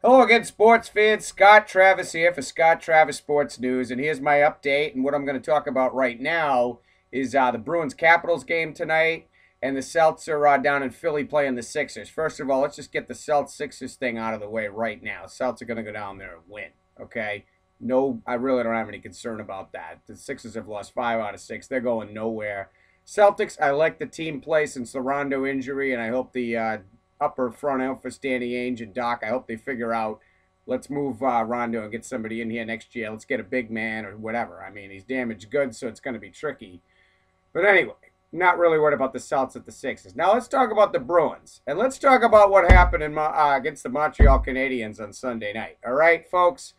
Hello again, sports fans. Scott Travis here for Scott Travis Sports News, and here's my update. And what I'm going to talk about right now is the Bruins Capitals game tonight, and the Celts are down in Philly playing the Sixers. First of all, let's just get the Celts Sixers thing out of the way right now. Celts are going to go down there and win. Okay, no, I really don't have any concern about that. The Sixers have lost 5 out of 6. They're going nowhere. Celtics, I like the team play since the Rondo injury, and I hope the upper front office, Danny Ainge and Doc, I hope they figure out, let's move Rondo and get somebody in here next year. Let's get a big man or whatever. I mean, he's damaged goods, so it's going to be tricky. But anyway, not really worried about the Celtics at the Sixers. Now let's talk about the Bruins. And let's talk about what happened against the Montreal Canadiens on Sunday night. All right, folks?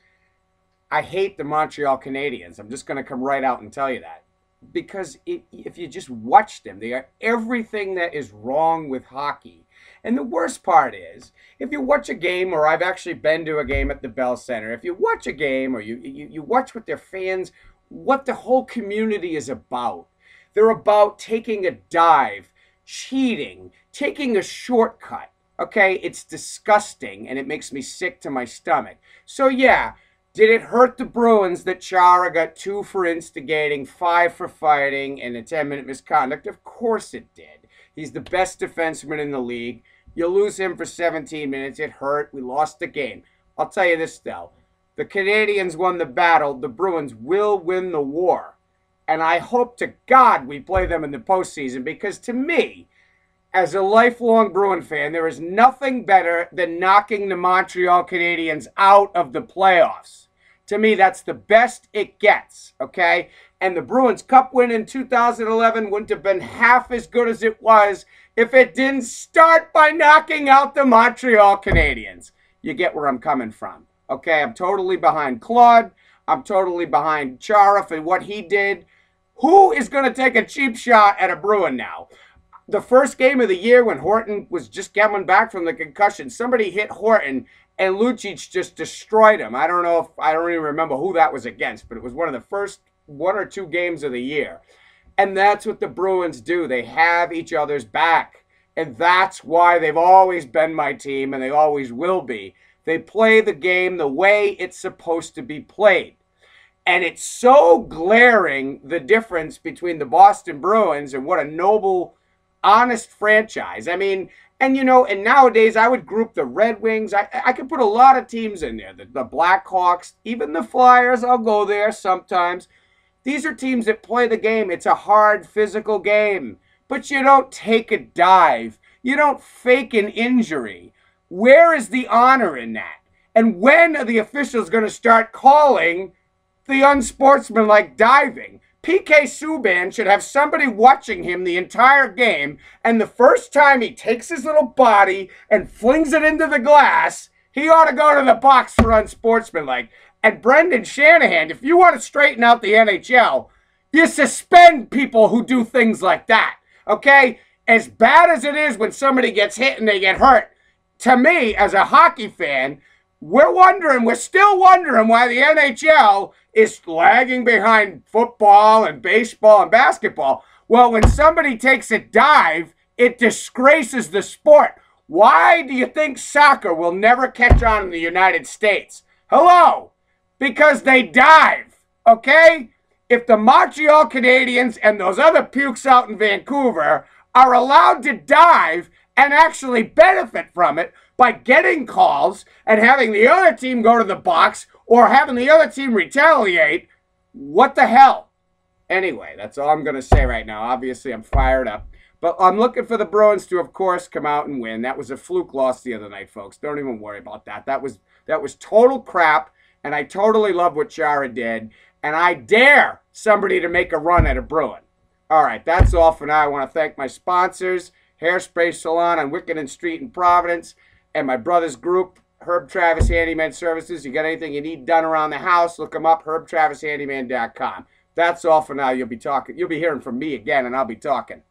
I hate the Montreal Canadiens. I'm just going to come right out and tell you that. Because if you just watch them, they are everything that is wrong with hockey. And the worst part is, if you watch a game, or I've actually been to a game at the Bell Center, if you watch a game or you watch with their fans, what the whole community is about. They're about taking a dive, cheating, taking a shortcut. Okay, it's disgusting, and it makes me sick to my stomach. So yeah, did it hurt the Bruins that Chara got 2 for instigating, 5 for fighting, and a 10-minute misconduct? Of course it did. He's the best defenseman in the league. You lose him for 17 minutes. It hurt. We lost the game. I'll tell you this, though. The Canadiens won the battle. The Bruins will win the war. And I hope to God we play them in the postseason, because to me, as a lifelong Bruin fan, there is nothing better than knocking the Montreal Canadiens out of the playoffs. To me, that's the best it gets, okay? And the Bruins Cup win in 2011 wouldn't have been half as good as it was if it didn't start by knocking out the Montreal Canadiens. You get where I'm coming from, okay? I'm totally behind Claude. I'm totally behind Chara for what he did. Who is going to take a cheap shot at a Bruin now? The first game of the year when Horton was just coming back from the concussion, somebody hit Horton and Lucic just destroyed him. I don't even remember who that was against, but it was one of the first 1 or 2 games of the year. And that's what the Bruins do. They have each other's back. And that's why they've always been my team, and they always will be. They play the game the way it's supposed to be played. And it's so glaring, the difference between the Boston Bruins and what a noble, honest franchise. I mean, and nowadays I would group the Red Wings. I could put a lot of teams in there. The Blackhawks, even the Flyers, I'll go there sometimes. These are teams that play the game. It's a hard, physical game. But you don't take a dive. You don't fake an injury. Where is the honor in that? And when are the officials going to start calling the unsportsmanlike diving? PK Subban should have somebody watching him the entire game, and the first time he takes his little body and flings it into the glass, he ought to go to the box for unsportsmanlike. And Brendan Shanahan, if you want to straighten out the NHL, you suspend people who do things like that, okay? As bad as it is when somebody gets hit and they get hurt, to me, as a hockey fan, we're still wondering why the NHL is lagging behind football and baseball and basketball. Well, when somebody takes a dive, it disgraces the sport. Why do you think soccer will never catch on in the United States? Hello? Because they dive, okay? If the Montreal Canadiens and those other pukes out in Vancouver are allowed to dive and actually benefit from it by getting calls and having the other team go to the box or having the other team retaliate, what the hell? Anyway, that's all I'm going to say right now. Obviously, I'm fired up. But I'm looking for the Bruins to, of course, come out and win. That was a fluke loss the other night, folks. Don't even worry about that. That was total crap, and I totally love what Chara did. And I dare somebody to make a run at a Bruin. All right, that's all for now. I want to thank my sponsors, Hairspray Salon on Wickenden Street in Providence, and my brother's group, Herb Travis Handyman Services. You got anything you need done around the house, look them up, herbtravishandyman.com. That's all for now. You'll be hearing from me again, and I'll be talking.